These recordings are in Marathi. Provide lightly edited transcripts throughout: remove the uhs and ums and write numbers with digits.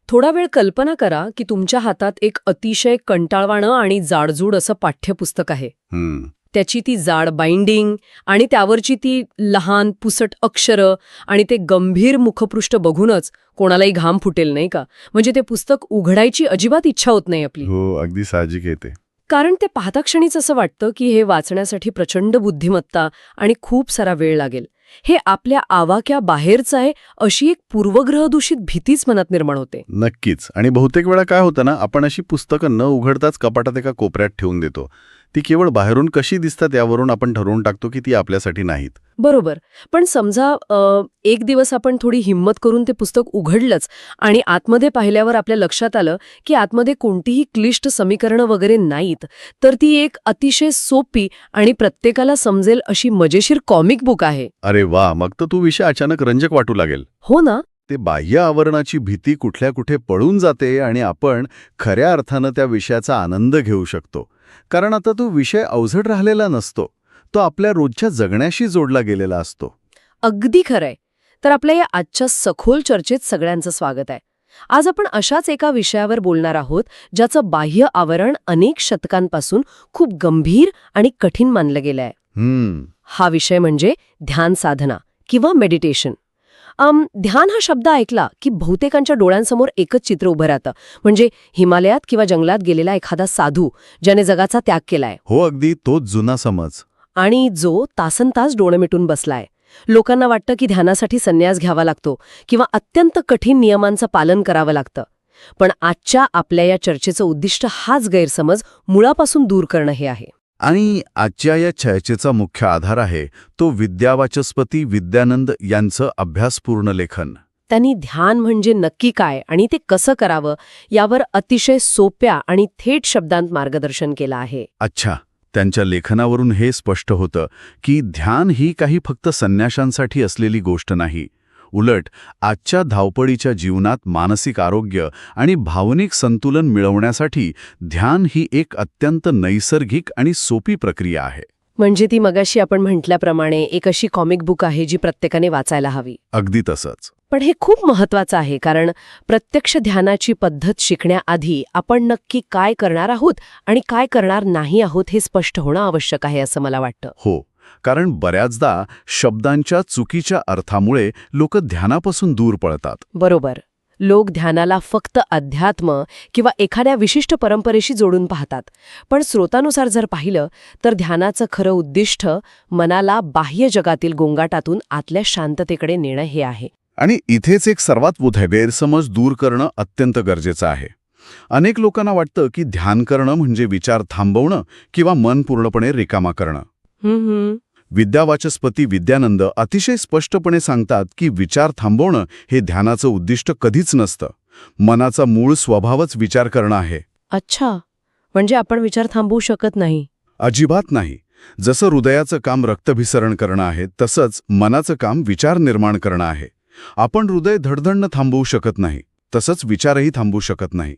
थोडा वेळ कल्पना करा की तुमच्या हातात एक अतिशय कंटाळवाणं आणि जाडजूड असं पाठ्यपुस्तक आहे. हम्म. त्याची ती जाड बाइंडिंग आणि त्यावरची ती लहान पुसट अक्षरं आणि ते गंभीर मुखपृष्ठ बघूनच कोणालाही घाम फुटेल नाही का. म्हणजे ते पुस्तक उघडायची अजिबात इच्छा होत नाही आपली. हो, अगदी साहजिक आहे ते. कारण ते पाहता क्षणीच असं वाटतं की हे वाचण्यासाठी प्रचंड बुद्धिमत्ता आणि खूप सारा वेळ लागेल. हे आपल्या आवाक्या बाहेरचं आहे अशी एक पूर्वग्रहदूषित भीतीच मनात निर्माण होते. नक्कीच. आणि बहुतेक वेळा काय होतं ना, आपण अशी पुस्तकं न उघडताच कपाटात एका कोपऱ्यात ठेवून देतो. ती केवळ बाहेरून कशी दिसतात यावरून आपण ठरवून टाकतो की ती आपल्यासाठी नाहीत. बरोबर. पण समजा एक दिवस आपण थोडी हिंमत करून ते पुस्तक उघडलंच आणि आतमध्ये पाहिल्यावर आपल्या लक्षात आलं की आतमध्ये कोणतीही क्लिष्ट समीकरणं वगैरे नाहीत, तर ती एक अतिशय सोपी आणि प्रत्येकाला समजेल अशी मजेशीर कॉमिक बुक आहे. अरे वा, मग तर तो विषय अचानक रंजक वाटू लागेल. हो ना. ते बाह्य आवरणाची भीती कुठल्या कुठे पळून जाते आणि आपण खऱ्या अर्थानं त्या विषयाचा आनंद घेऊ शकतो. कारण आता तो विषय अवजड राहिलेला नसतो. तो आपल्या रोजच्या जगण्याशी जोडला गेलेला असतो. अगदी खरंय. तर आपल्या या आजच्या सखोल चर्चेत सगळ्यांचं स्वागत आहे. आज आपण अशाच एका विषयावर बोलणार आहोत ज्याचं बाह्य आवरण अनेक शतकांपासून खूप गंभीर आणि कठीण मानलं गेलं आहे. हा विषय म्हणजे ध्यान साधना किंवा मेडिटेशन. ध्यान हा शब्द ऐकला की बहुतेकांच्या डोळ्यांसमोर एकच चित्र उभं राहतं, म्हणजे हिमालयात किंवा जंगलात गेलेला एखादा साधू ज्याने जगाचा त्याग केलाय. हो, अगदी तोच जुना समज. आणि जो तासनतास डोळे मिटून बसलाय. लोकांना वाटतं की ध्यानासाठी संन्यास घ्यावा लागतो किंवा अत्यंत कठीण नियमांचं पालन करावं लागतं. पण आजच्या आपल्या या चर्चेचं उद्दिष्ट हाच गैरसमज मुळापासून दूर करणं हे आहे. आणि आजच्या या चर्चेचा मुख्य आधार आहे तो विद्यावाचस्पती विद्यानंद यांचं अभ्यासपूर्ण लेखन. त्यांनी ध्यान म्हणजे नक्की काय आणि ते कसं करावं यावर अतिशय सोप्या आणि थेट शब्दांत मार्गदर्शन केलं आहे. अच्छा. त्यांच्या लेखनावरून हे स्पष्ट होतं की ध्यान ही काही फक्त संन्याशांसाठी असलेली गोष्ट नाही. उलट आजच्या धावपळीच्या जीवनात मानसिक आरोग्य आणि भावनिक संतुलन मिळवण्यासाठी ध्यान ही एक अत्यंत नैसर्गिक आणि सोपी प्रक्रिया आहे. म्हणजे ती मगाशी आपण म्हटल्याप्रमाणे एक अशी कॉमिक बुक आहे जी प्रत्येकाने वाचायला हवी. अगदी तसंच. पण हे खूप महत्वाचं आहे, कारण प्रत्यक्ष ध्यानाची पद्धत शिकण्याआधी आपण नक्की काय करणार आहोत आणि काय करणार नाही आहोत हे स्पष्ट होणं आवश्यक आहे असं मला वाटतं. हो, कारण बऱ्याचदा शब्दांच्या चुकीच्या अर्थामुळे लोक ध्यानापासून दूर पळतात. बरोबर. लोक ध्यानाला फक्त अध्यात्म किंवा एखाद्या विशिष्ट परंपरेशी जोडून पाहतात. पण स्रोतानुसार जर पाहिलं तर ध्यानाचं खरं उद्दिष्ट मनाला बाह्य जगातील गोंगाटातून आतल्या शांततेकडे नेणं हे आहे. आणि इथेच एक सर्वात मोठा गैरसमज दूर करणं अत्यंत गरजेचं आहे. अनेक लोकांना वाटतं की ध्यान करणं म्हणजे विचार थांबवणं किंवा मन पूर्णपणे रिकामा करणं. विद्यावाचस्पती विद्यानंद अतिशय स्पष्टपणे सांगतात की विचार थांबवणं हे ध्यानाचं उद्दिष्ट कधीच नसतं. मनाचा मूळ स्वभावच विचार करणं आहे. अच्छा, म्हणजे आपण विचार थांबवू शकत नाही? अजिबात नाही. जसं हृदयाचं काम रक्तभिसरण करणं आहे, तसंच मनाचं काम विचार निर्माण करणं आहे. आपण हृदय धडधडणं थांबवू शकत नाही, तसंच विचारही थांबवू शकत नाही.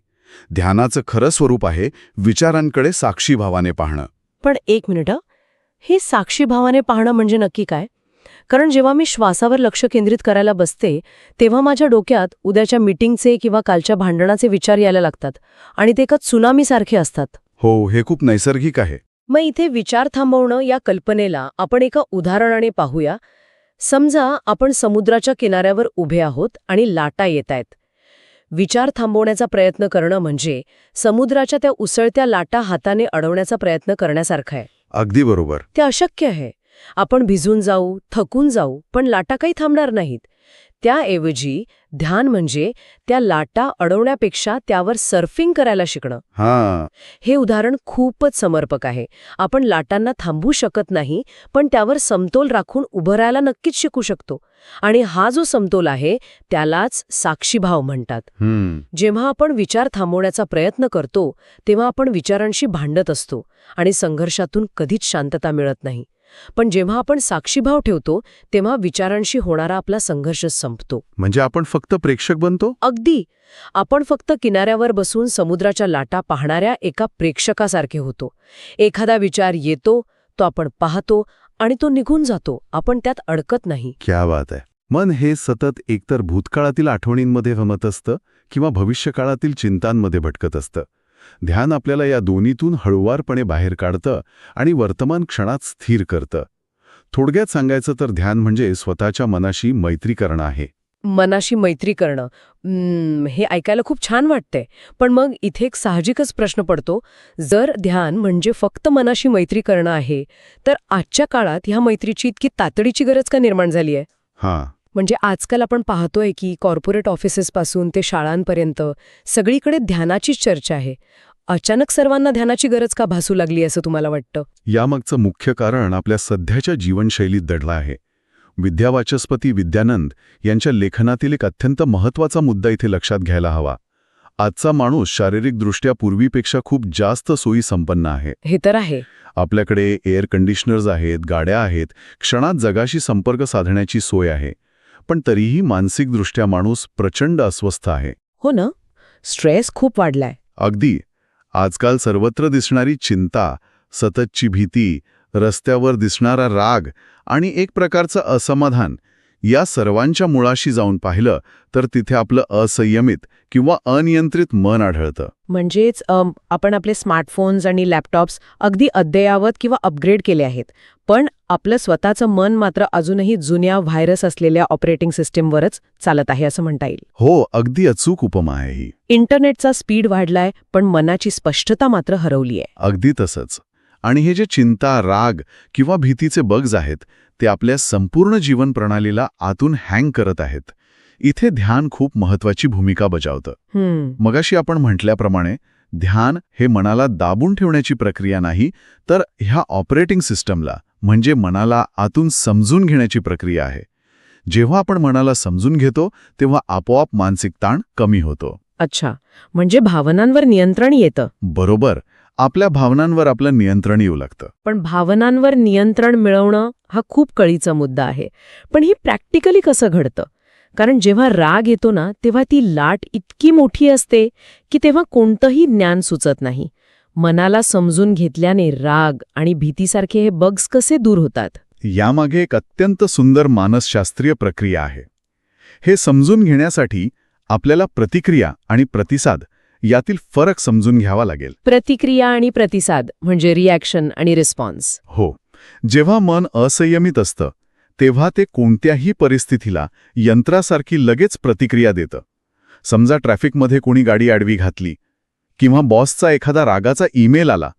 ध्यानाचं खरं स्वरूप आहे विचारांकडे साक्षी भावाने पाहणं. पण एक मिनिट, हे साक्षी भावाने पाहणं म्हणजे नक्की काय? कारण जेव्हा मी श्वासावर लक्ष केंद्रित करायला बसते तेव्हा माझ्या डोक्यात उद्याच्या मीटिंगचे किंवा कालच्या भांडणाचे विचार यायला लागतात आणि ते एका त्सुनामीसारखे असतात. हो, हे खूप नैसर्गिक आहे. मग इथे विचार थांबवणं या कल्पनेला आपण एका उदाहरणाने पाहूया. समजा आपण समुद्राच्या किनाऱ्यावर उभे आहोत आणि लाटा येतायत. विचार थांबवण्याचा प्रयत्न करणं म्हणजे समुद्राच्या त्या उसळत्या लाटा हाताने अडवण्याचा प्रयत्न करण्यासारखं आहे. अगदी बरोबर. ते अशक्य आहे. आपण भिजून जाऊ, थकून जाऊ, पण लाटा काही थांबणार नाहीत. त्याऐवजी ध्यान म्हणजे त्या लाटा अडवण्यापेक्षा त्यावर सर्फिंग करायला शिकणं. हे उदाहरण खूपच समर्पक आहे. आपण लाटांना थांबवू शकत नाही, पण त्यावर समतोल राखून उभं राहायला नक्कीच शिकू शकतो. आणि हा जो समतोल आहे त्यालाच साक्षीभाव म्हणतात. जेव्हा आपण विचार थांबवण्याचा प्रयत्न करतो तेव्हा आपण विचारांशी भांडत असतो आणि संघर्षातून कधीच शांतता मिळत नाही. पण जेव्हा आपण साक्षीभाव ठेवतो तेव्हा विचारांशी होणारा आपला संघर्ष संपतो. म्हणजे आपण फक्त प्रेक्षक बनतो. अगदी. आपण फक्त किनाऱ्यावर बसून समुद्राच्या लाटा पाहणाऱ्या एका प्रेक्षकासारखे होतो. एखादा विचार येतो, तो आपण पाहतो आणि तो निघून जातो. आपण त्यात अडकत नाही. क्या बात आहे. मन हे सतत एकतर भूतकाळातील आठवणींमध्ये रमत असतं किंवा भविष्यकाळातील चिंतांमध्ये भटकत असतं. ध्यान आपल्याला या दोन्हीतून हळुवारपणे बाहेर काढतं आणि वर्तमान क्षणात स्थिर करतं. थोडक्यात सांगायचं तर ध्यान म्हणजे स्वतःच्या मनाशी मैत्री करणं आहे. मनाशी मैत्री करणं, हे ऐकायला खूप छान वाटतंय. पण मग इथे एक साहजिकच प्रश्न पडतो, जर ध्यान म्हणजे फक्त मनाशी मैत्री करणं आहे, तर आजच्या काळात ह्या मैत्रीची इतकी तातडीची गरज का निर्माण झाली आहे? हां, म्हणजे आजकाल आपण पाहतोय की कॉर्पोरेट ऑफिसेसपासून ते शाळांपर्यंत सगळीकडे ध्यानाचीच चर्चा आहे. अचानक सर्वांना ध्यानाची गरज का भासू लागली असं तुम्हाला वाटतं? यामागचं मुख्य कारण आपल्या सध्याच्या जीवनशैलीत दडलं आहे. विद्यावाचस्पती विद्यानंद यांच्या लेखनातील एक अत्यंत महत्त्वाचा मुद्दा इथे लक्षात घ्यायला हवा. आजचा माणूस शारीरिकदृष्ट्या पूर्वीपेक्षा खूप जास्त सोयी संपन्न आहे. हे तर आहे. आपल्याकडे एअर कंडिशनर्स आहेत, गाड्या आहेत, क्षणात जगाशी संपर्क साधण्याची सोय आहे. पण तरीही मानसिकदृष्ट्या माणूस प्रचंड अस्वस्थ आहे. हो ना, स्ट्रेस खूप वाढलाय. अगदी. आजकाल सर्वत्र दिसणारी चिंता, सततची भीती, रस्त्यावर दिसणारा राग आणि एक प्रकारचं असमाधान, या सर्वांच्या मुळाशी जाऊन पाहिलं तर तिथे आपलं असंयमित किंवा अनियंत्रित मन आढळतं. म्हणजेच आपण आपले स्मार्टफोन्स आणि लॅपटॉप्स अगदी अद्ययावत किंवा अपग्रेड केले आहेत, पण आपलं स्वतःचं मन मात्र अजूनही जुन्या व्हायरस असलेल्या ऑपरेटिंग सिस्टीमवरच चालत आहे असं म्हणता येईल. हो, अगदी अचूक उपमा आहे ही. इंटरनेटचा स्पीड वाढलाय, पण मनाची स्पष्टता मात्र हरवली आहे. अगदी तसंच. आणि हे जे चिंता, राग किंवा भीतीचे बग्स आहेत, ते आपल्या संपूर्ण जीवन प्रणालीला आतून हँग करत आहेत. इथे ध्यान खूप महत्वाची भूमिका बजावतं. मगाशी आपण म्हटल्याप्रमाणे ध्यान हे मनाला दाबून ठेवण्याची प्रक्रिया नाही, तर ह्या ऑपरेटिंग सिस्टमला म्हणजे मनाला आतून समजून घेण्याची प्रक्रिया आहे. जेव्हा आपण मनाला समजून घेतो तेव्हा आपोआप मानसिक ताण कमी होतो. अच्छा, म्हणजे भावनांवर नियंत्रण येतं. बरोबर. आपल्या भावनांवर आपलं नियंत्रण येऊ लागतं. पण भावनांवर नियंत्रण मिळवणं हा खूप कळीचा मुद्दा आहे. पण ही प्रॅक्टिकली कसं घडतं? कारण जेव्हा राग येतो ना, तेव्हा ती लाट इतकी मोठी असते की तेव्हा कोणतंही ज्ञान सुचत नाही. मनाला समजून घेतल्याने राग आणि भीतीसारखे हे बग्स कसे दूर होतात? यामागे एक अत्यंत सुंदर मानसशास्त्रीय प्रक्रिया आहे. हे समजून घेण्यासाठी आपल्याला प्रतिक्रिया आणि प्रतिसाद यातील फरक समजून घ्यावा लागेल. प्रतिक्रिया आणि प्रतिसाद म्हणजे रिॲक्शन आणि रिस्पॉन्स. हो. जेव्हा मन असंयमित असतं तेव्हा ते कोणत्याही परिस्थितीला यंत्रासारखी लगेच प्रतिक्रिया देतं. समजा ट्रॅफिकमध्ये कोणी गाडी आडवी घातली किंवा बॉसचा एखादा रागाचा ईमेल आला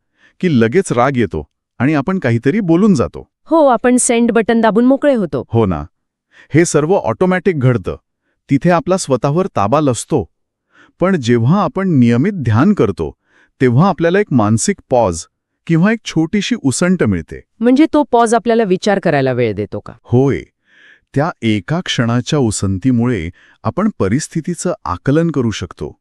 की लगेच राग येतो आणि आपण काहीतरी बोलून जातो. हो, आपण सेंड बटन दाबून मोकळे होतो. हो ना. हे सर्व ऑटोमॅटिक घडतं. तिथे आपला स्वतःवर ताबा नसतो. पण जेव्हा आपण नियमित ध्यान करतो तेव्हा आपल्याला एक मानसिक पॉज किंवा एक छोटीशी उसंट मिळते. म्हणजे तो पॉज आपल्याला विचार करायला वेळ देतो का? होय. त्या एका क्षणाच्या उसंतीमुळे आपण परिस्थितीचं आकलन करू शकतो.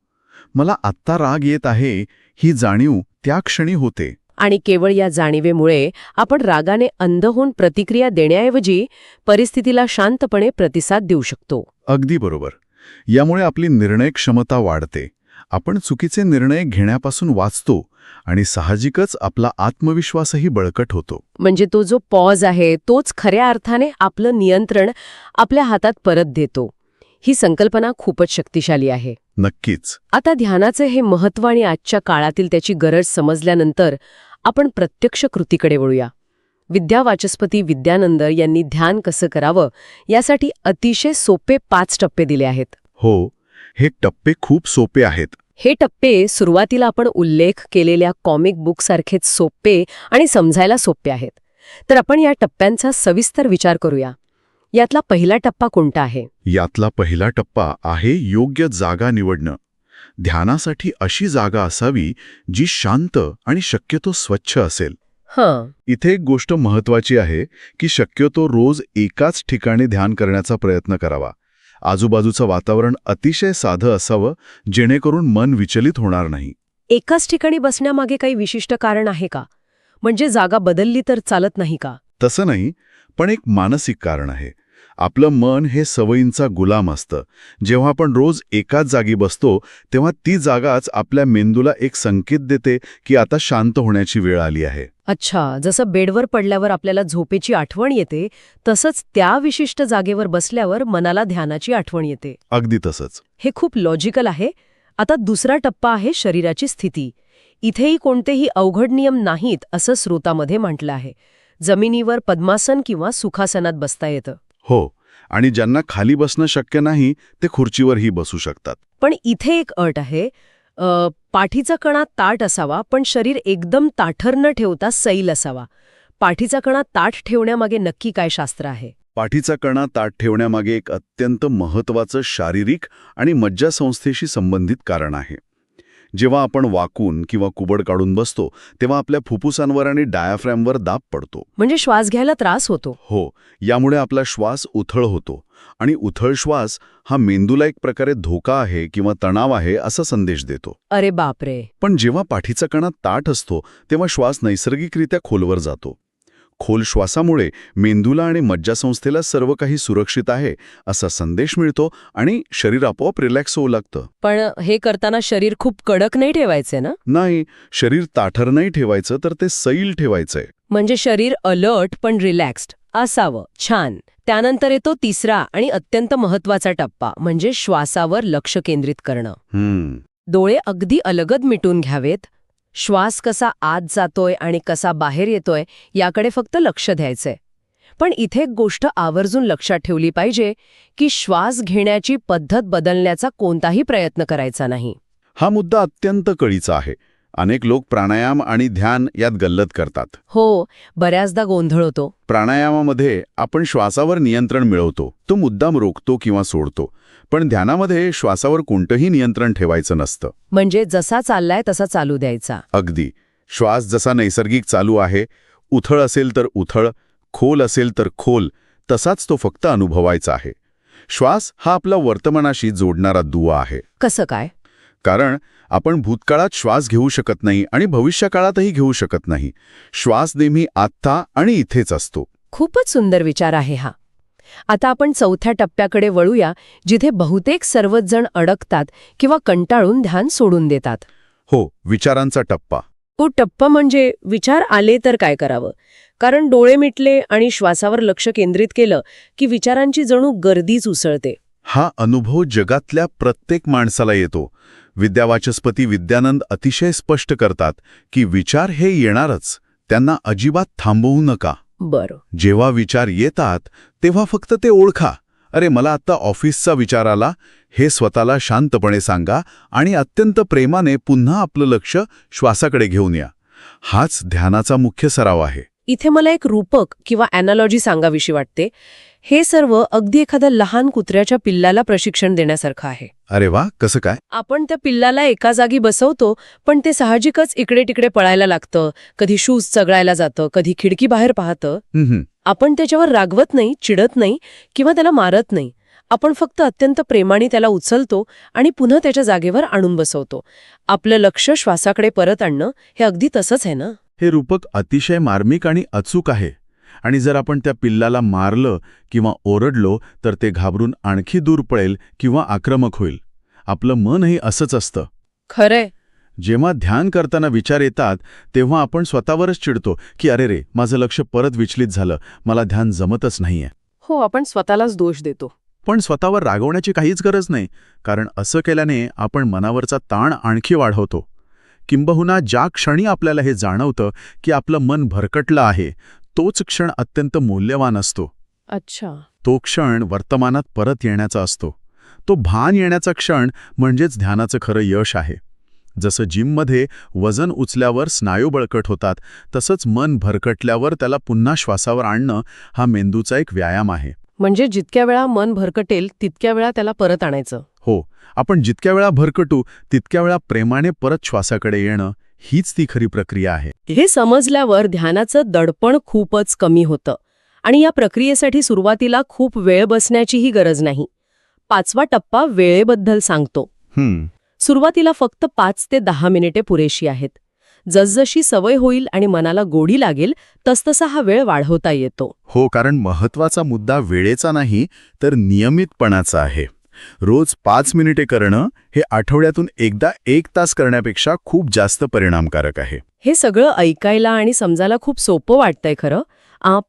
मला आत्ता राग येत आहे ही जाणीव त्या क्षणी होते. आणि केवळ या जाणीवेमुळे आपण रागाने अंध होऊन प्रतिक्रिया देण्याऐवजी परिस्थितीला शांतपणे प्रतिसाद देऊ शकतो. अगदी बरोबर. यामुळे आपली निर्णय क्षमता वाढते. आपण चुकीचे निर्णय घेण्यापासून वाचतो आणि साहजिकच आपला आत्मविश्वासही बळकट होतो. म्हणजे तो जो पॉज आहे तोच खऱ्या अर्थाने आपलं नियंत्रण आपल्या हातात परत देतो. ही संकल्पना खूपच शक्तिशाली आहे. नक्कीच. आता ध्यानाचे हे महत्त्व आणि आजच्या काळातील त्याची गरज समजल्यानंतर आपण प्रत्यक्ष कृतीकडे वळूया. विद्यावाचस्पती विद्यानंद यांनी ध्यान कसं करावं यासाठी अतिशय सोपे 5 टप्पे दिले आहेत. हो, हे टप्पे खूप सोपे आहेत. हे टप्पे सुरुवातीला आपण उल्लेख केलेल्या कॉमिक बुकसारखेच सोपे आणि समजायला सोपे आहेत. तर आपण या टप्प्यांचा सविस्तर विचार करूया. यातला पहिला टप्पा कोणता आहे? यातला पहिला टप्पा आहे योग्य जागा निवडणं. ध्यानासाठी अशी जागा असावी जी शांत आणि शक्यतो स्वच्छ असेल. इथे एक गोष्ट महत्वाची आहे की शक्यतो रोज एकाच ठिकाणी ध्यान करण्याचा प्रयत्न करावा. आजूबाजूचं वातावरण अतिशय साधं असावं जेणेकरून मन विचलित होणार नाही. एकाच ठिकाणी बसण्यामागे काही विशिष्ट कारण आहे का? म्हणजे जागा बदलली तर चालत नाही का? तसं नाही, पण एक मानसिक कारण आहे. आपलं मन हे सवयींचा गुलाम असतं. जेव्हा आपण रोज एकाच जागी बसतो तेव्हा ती जागाच आपल्या मेंदूला एक संकेत देते की आता शांत होण्याची वेळ आली आहे. अच्छा, जसं बेडवर पडल्यावर आपल्याला झोपेची आठवण येते तसंच त्या विशिष्ट जागेवर बसल्यावर मनाला ध्यानाची आठवण येते. अगदी तसंच. हे खूप लॉजिकल आहे. आता दुसरा टप्पा आहे शरीराची स्थिती. इथेही कोणतेही अवघड नियम नाहीत असं स्रोतामध्ये म्हटलं आहे. जमिनीवर पद्मासन किंवा सुखासनात बसता येतं. हो, आणि ज्यांना खाली बसणं शक्य नाही ते खुर्चीवरही बसू शकतात. पण इथे एक अट आहे. पाठीचा कणा ताठ असावा पण शरीर एकदम ताठर न ठेवता सैल असावा. पाठीचा कणा ताठ ठेवण्यामागे नक्की काय शास्त्र आहे? पाठीचा कणा ताठ ठेवण्यामागे एक अत्यंत महत्त्वाचं शारीरिक आणि मज्जासंस्थेशी संबंधित कारण आहे. जेव्हा आपण वाकून किंवा कुबड काढून बसतो तेव्हा आपल्या फुफ्फुसांवर आणि डायाफ्रॅमवर दाब पडतो. म्हणजे श्वास घ्यायला त्रास होतो. हो, यामुळे आपला श्वास उथळ होतो आणि उथळ श्वास हा मेंदूला एक प्रकारे धोका आहे किंवा तणाव आहे असा संदेश देतो. अरे बापरे. पण जेव्हा पाठीचा कणा ताठ असतो तेव्हा श्वास नैसर्गिकरित्या खोलवर जातो. खोल श्वासामुळे मेंदूला आणि मज्जासंस्थेला सर्व काही सुरक्षित आहे असा संदेश मिळतो आणि शरीर आपोआप रिलॅक्स होऊ लागतं. पण हे करताना शरीर खूप कडक नाही ठेवायचे ना? नाही, शरीर ताठर नाही ठेवायचं तर ते सैल ठेवायचंय. म्हणजे शरीर अलर्ट पण रिलॅक्स्ड असावं. छान. त्यानंतर येतो तिसरा आणि अत्यंत महत्वाचा टप्पा म्हणजे श्वासावर लक्ष केंद्रित करणं. डोळे अगदी अलगद मिटून घ्यावेत. श्वास कसा आत जातोय आणि कसा बाहेर येतोय याकडे फक्त लक्ष द्यायचंय. पण इथे एक गोष्ट आवर्जून लक्षात ठेवली पाहिजे की श्वास घेण्याची पद्धत बदलण्याचा कोणताही प्रयत्न करायचा नाही. हा मुद्दा अत्यंत कळीचा आहे. अनेक लोक प्राणायाम आणि ध्यान यात गल्लत करतात. हो, बऱ्याचदा गोंधळ होतो. प्राणायामामध्ये आपण श्वासावर नियंत्रण मिळवतो, तो मुद्दाम रोखतो किंवा सोडतो. पण ध्यानामध्ये श्वासावर कोणतंही नियंत्रण ठेवायचं नसतं. म्हणजे जसा चाललाय तसा चालू द्यायचा. अगदी. श्वास जसा नैसर्गिक चालू आहे, उथळ असेल तर उथळ, खोल असेल तर खोल, तसाच तो फक्त अनुभवायचा आहे. श्वास हा आपला वर्तमानाशी जोडणारा दुवा आहे. कसं काय? कारण आपण भूतकाळात श्वास घेऊ शकत नाही आणि भविष्यकाळातही घेऊ शकत नाही. श्वास नेहमी आत्ता आणि इथेच असतो. खूपच सुंदर विचार आहे हा. आता आपण चौथ्या टप्प्याकडे वळूया, जिथे बहुतेक सर्वच जण अडकतात किंवा कंटाळून ध्यान सोडून देतात. हो, विचारांचा टप्पा. तो टप्पा म्हणजे विचार आले तर काय करावं? कारण डोळे मिटले आणि श्वासावर लक्ष केंद्रित केलं की विचारांची जणू गर्दीच उसळते. हा अनुभव जगातल्या प्रत्येक माणसाला येतो. विद्यावाचस्पती विद्यानंद अतिशय स्पष्ट करतात की विचार हे येणारच, त्यांना अजिबात थांबवू नका. बरं. जेव्हा विचार येतात तेव्हा फक्त ते ओळखा. अरे, मला आत्ता ऑफिसचा विचार आला, हे स्वतःला शांतपणे सांगा आणि अत्यंत प्रेमाने पुन्हा आपलं लक्ष श्वासाकडे घेऊन या. हाच ध्यानाचा मुख्य सराव आहे. इथे मला एक रूपक किंवा ॲनालॉजी सांगावीशी वाटते. हे सर्व अगदी एखाद्या लहान कुत्र्याच्या पिल्लाला प्रशिक्षण देण्यासारखं आहे. अरे वा, कसं काय? आपण त्या पिल्लाला एका जागी बसवतो पण ते साहजिकच इकडे तिकडे पळायला लागतं. कधी शूज चगळायला जातं, कधी खिडकी बाहेर पाहतं. आपण त्याच्यावर रागवत नाही, चिडत नाही किंवा त्याला मारत नाही. आपण फक्त अत्यंत प्रेमाने त्याला उचलतो आणि पुन्हा त्याच्या जागेवर आणून बसवतो. आपलं लक्ष श्वासाकडे परत आणणं हे अगदी तसंच आहे ना? हे रूपक अतिशय मार्मिक आणि अचूक आहे. आणि जर आपण त्या पिल्लाला मारलं किंवा ओरडलो तर ते घाबरून आणखी दूर पळेल किंवा आक्रमक होईल. आपलं मनही असंच असतं. खरंय. जेव्हा ध्यान करताना विचार येतात तेव्हा आपण स्वतःवरच चिडतो की अरे रे, माझं लक्ष परत विचलित झालं, मला ध्यान जमतच नाहीये. हो, आपण स्वतःलाच दोष देतो. पण स्वतःवर रागवण्याची काहीच गरज नाही, कारण असं केल्याने आपण मनावरचा ताण आणखी वाढवतो. किंबहुना ज्या क्षणी आपल्याला हे जाणवतं की आपलं मन भरकटलं आहे, तोच क्षण अत्यंत मौल्यवान असतो. अच्छा. तो क्षण वर्तमानात परत येण्याचा असतो. तो भान येण्याचा क्षण म्हणजेच ध्यानाचं खरं यश आहे. जसं जिममध्ये वजन उचल्यावर स्नायू बळकट होतात, तसंच मन भरकटल्यावर त्याला पुन्हा श्वासावर आणणं हा मेंदूचा एक व्यायाम आहे. म्हणजे जितक्या वेळा मन भरकटेल तितक्या वेळा त्याला परत आणायचं. हो, आपण जितक्या वेळा भरकटू तितक्या वेळा प्रेमाने परत श्वासाकडे येणं हीच ती खरी प्रक्रिया आहे. हे समजल्यावर ध्यानाचं दडपण खूपच कमी होतं आणि या प्रक्रियेसाठी सुरुवातीला खूप वेळ बसण्याचीही गरज नाही. 5वा टप्पा वेळेबद्दल सांगतो. सुरुवातीला फक्त 5 ते 10 मिनिटे पुरेशी आहेत. जसजशी सवय होईल आणि मनाला गोडी लागेल तसतसा हा वेळ वाढवता येतो. हो, कारण महत्वाचा मुद्दा वेळेचा नाही तर नियमितपणाचा आहे. रोज 5 मिनिटे करणं हे आठवड्यातून एकदा 1 तास करण्यापेक्षा खूप जास्त परिणामकारक आहे. हे सगळं ऐकायला आणि समजायला खूप सोपं वाटतंय खरं.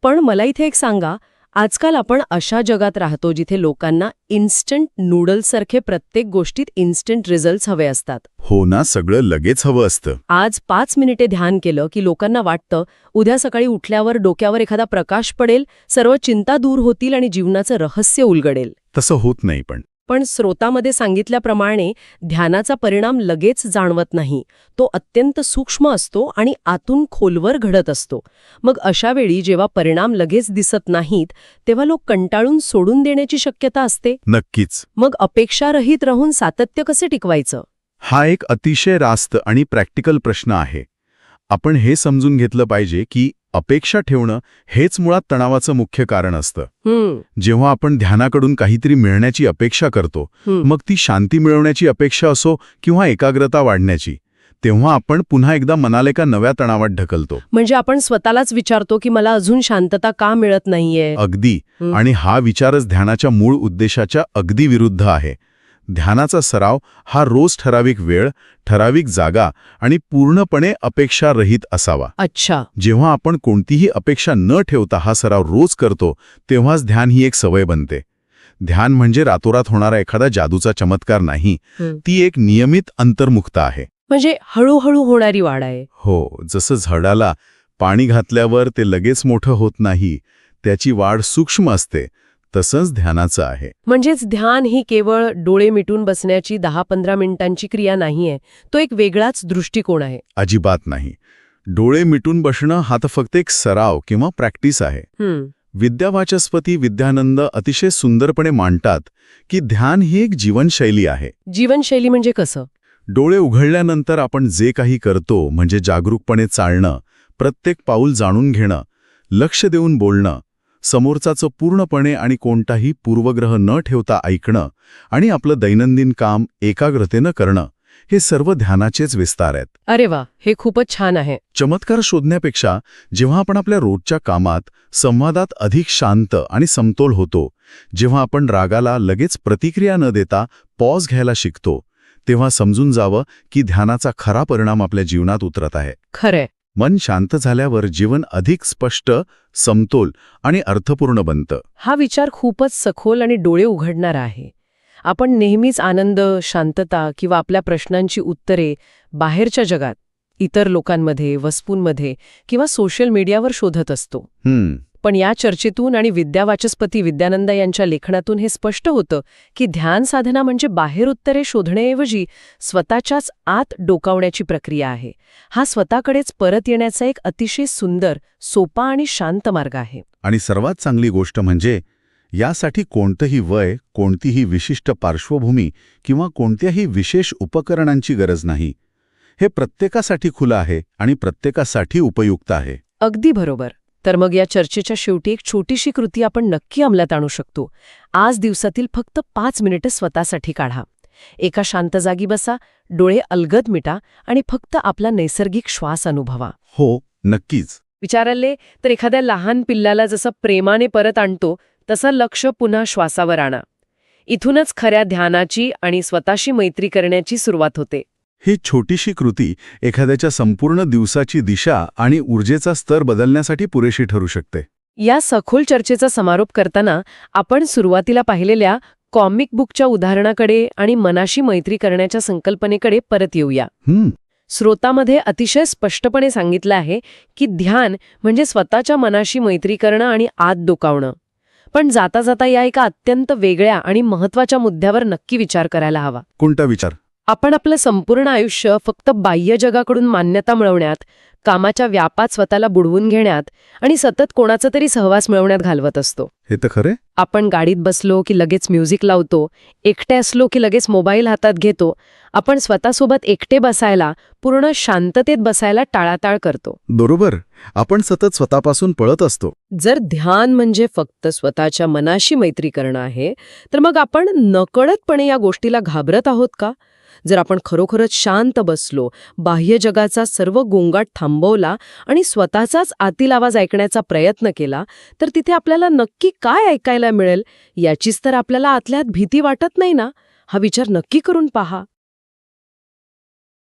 पण मला इथे एक सांगा, आजकाल आपण अशा जगात राहतो जिथे लोकांना इन्स्टंट नूडल्ससारखे प्रत्येक गोष्टीत इन्स्टंट रिझल्ट्स हवे असतात. हो ना, सगळं लगेच हवं असतं. आज 5 मिनिटे ध्यान केलं की लोकांना वाटतं उद्या सकाळी उठल्यावर डोक्यावर एखादा प्रकाश पडेल, सर्व चिंता दूर होतील आणि जीवनाचं रहस्य उलगडेल. तसं होत नाही पण स्रोतामध्ये सांगितल्याप्रमाणे ध्यानाचा परिणाम लगेच जाणवत नाही. तो अत्यंत सूक्ष्म असतो आणि आतून खोलवर घडत असतो. मग अशा वेळी जेव्हा परिणाम लगेच दिसत नाहीत तेव्हा लोक कंटाळून सोडून देण्याची शक्यता असते. नक्कीच. मग अपेक्षारहित राहून सातत्य कसे टिकवायचं? हा एक अतिशय रास्त आणि प्रॅक्टिकल प्रश्न आहे. आपण हे समजून घेतलं पाहिजे की अपेक्षा ठेवणं हेच मुळात तणावाचं मुख्य कारण असतं. जेव्हा आपण ध्यानाकडून काहीतरी मिळण्याची अपेक्षा करतो, मग ती शांती मिळवण्याची अपेक्षा असो किंवा एकाग्रता वाढण्याची, तेव्हा आपण पुन्हा एकदा मनाला एका नव्या तणावात ढकलतो. म्हणजे आपण स्वतःलाच विचारतो की मला अजून शांतता का मिळत नाहीये. अगदी. आणि हा विचारच ध्यानाच्या मूळ उद्देशाच्या अगदी विरुद्ध आहे. ध्यानाचा सराव हा रोज ठराविक वेळ, ठराविक जागा आणि पूर्णपणे अपेक्षारहित असावा. अच्छा. जेव्हा आपण कोणतीही अपेक्षा न ठेवता हा सराव रोज करतो तेव्हाच ध्यान ही एक सवय बनते. ध्यान म्हणजे रातोरात होणारा एखादा जादूचा चमत्कार नाही, ती एक नियमित अंतर्मुखता आहे. म्हणजे हळूहळू होणारी वाढ आहे. हो, जसं झाडाला पाणी घातल्यावर ते लगेच मोठं होत नाही, त्याची वाढ सूक्ष्म असते, तसंच ध्यानाचं आहे. म्हणजेच ध्यान ही केवळ डोळे मिटून बसण्याची 10-15 मिनिटांची क्रिया नाहीये, तो एक वेगळाच दृष्टिकोन आहे. अजिबात नाही. डोळे मिटून बसणं हा तर फक्त एक सराव किंवा प्रॅक्टिस आहे. विद्यावाचस्पती विद्यानंद अतिशय सुंदरपणे मांडतात की ध्यान ही एक जीवनशैली आहे. जीवनशैली म्हणजे कसं? डोळे उघडल्यानंतर आपण जे काही करतो म्हणजे जागरूकपणे चालणं, प्रत्येक पाऊल जाणून घेणं, लक्ष देऊन बोलणं, समोरचाचं पूर्णपणे आणि कोणताही पूर्वग्रह न ठेवता ऐकणं आणि आपलं दैनंदिन काम एकाग्रतेनं करणं, हे सर्व ध्यानाचेच विस्तार आहेत. अरे वा, हे खूपच छान आहे. चमत्कार शोधण्यापेक्षा जेव्हा आपण आपल्या रोजच्या कामात, संवादात अधिक शांत आणि समतोल होतो, जेव्हा आपण रागाला लगेच प्रतिक्रिया न देता पॉज घ्यायला शिकतो, तेव्हा समजून जावं की ध्यानाचा खरा परिणाम आपल्या जीवनात उतरत आहे. खरंय. मन शांत झाल्यावर जीवन अधिक स्पष्ट, समतोल आणि अर्थपूर्ण बनतं. हा विचार खूपच सखोल आणि डोळे उघडणारा आहे. आपण नेहमीच आनंद, शांतता किंवा आपल्या प्रश्नांची उत्तरे बाहेरच्या जगात, इतर लोकांमध्ये, वस्तूंमध्ये किंवा सोशल मीडियावर शोधत असतो. पण या चर्चेतून आणि विद्यावाचस्पती विद्यानंद यांच्या लेखनातून हे स्पष्ट होतं की ध्यान साधना म्हणजे बाहेर उत्तरे शोधण्याऐवजी स्वतःच्याच आत डोकावण्याची प्रक्रिया आहे. हा स्वतःकडेच परत येण्याचा एक अतिशय सुंदर, सोपा आणि शांत मार्ग आहे. आणि सर्वात चांगली गोष्ट म्हणजे यासाठी कोणतंही वय, कोणतीही विशिष्ट पार्श्वभूमी किंवा कोणत्याही विशेष उपकरणांची गरज नाही. हे प्रत्येकासाठी खुलं आहे आणि प्रत्येकासाठी उपयुक्त आहे. अगदी बरोबर. तर मग या चर्चेच्या शेवटी एक छोटीशी कृती आपण नक्की अंमलात आणू शकतो. आज दिवसातील फक्त 5 मिनिटं स्वतःसाठी काढा. एका शांत जागी बसा, डोळे अलगद मिटा आणि फक्त आपला नैसर्गिक श्वास अनुभवा. हो, नक्कीच. विचाराले तर एखाद्या लहान पिल्लाला जसं प्रेमाने परत आणतो तसं लक्ष पुन्हा श्वासावर आणा. इथूनच खऱ्या ध्यानाची आणि स्वतःशी मैत्री करण्याची सुरुवात होते. ही छोटीशी कृती एखाद्याच्या संपूर्ण दिवसाची दिशा आणि ऊर्जेचा स्तर बदलण्यासाठी पुरेशी ठरू शकते. या सखोल चर्चेचा समारोप करताना आपण सुरुवातीला पाहिलेल्या कॉमिक बुकच्या उदाहरणाकडे आणि मनाशी मैत्री करण्याच्या संकल्पनेकडे परत येऊया. स्रोतामध्ये अतिशय स्पष्टपणे सांगितलं आहे की ध्यान म्हणजे स्वतःच्या मनाशी मैत्री करणं आणि आत डोकावणं. पण जाता जाता या एका अत्यंत वेगळ्या आणि महत्त्वाच्या मुद्द्यावर नक्की विचार करायला हवा. कोणता विचार? आपण आपलं संपूर्ण आयुष्य फक्त बाह्य जगाकडून मान्यता मिळवण्यात, कामाच्या व्यापात स्वतःला बुडवून घेण्यात आणि सतत कोणाचा तरी सहवास मिळवण्यात घालवत असतो. हे तर खरे. आपण गाडीत बसलो की लगेच म्युझिक लावतो, एकटे असलो की लगेच मोबाईल हातात घेतो. आपण स्वतःसोबत एकटे बसायला, पूर्ण शांततेत बसायला टाळाटाळ करतो. बरोबर. आपण सतत स्वतःपासून पळत असतो. जर ध्यान म्हणजे फक्त स्वतःच्या मनाशी मैत्री करणं आहे, तर मग आपण नकळतपणे या गोष्टीला घाबरत आहोत का? जर आपण खरोखरच शांत बसलो, बाह्य जगाचा सर्व गोंगाट थांबवला आणि स्वतःचाच आतील आवाज ऐकण्याचा प्रयत्न केला, तर तिथे आपल्याला नक्की काय ऐकायला मिळेल याचीच तर आपल्याला आतल्यात भीती वाटत नाही ना? हा विचार नक्की करून पहा.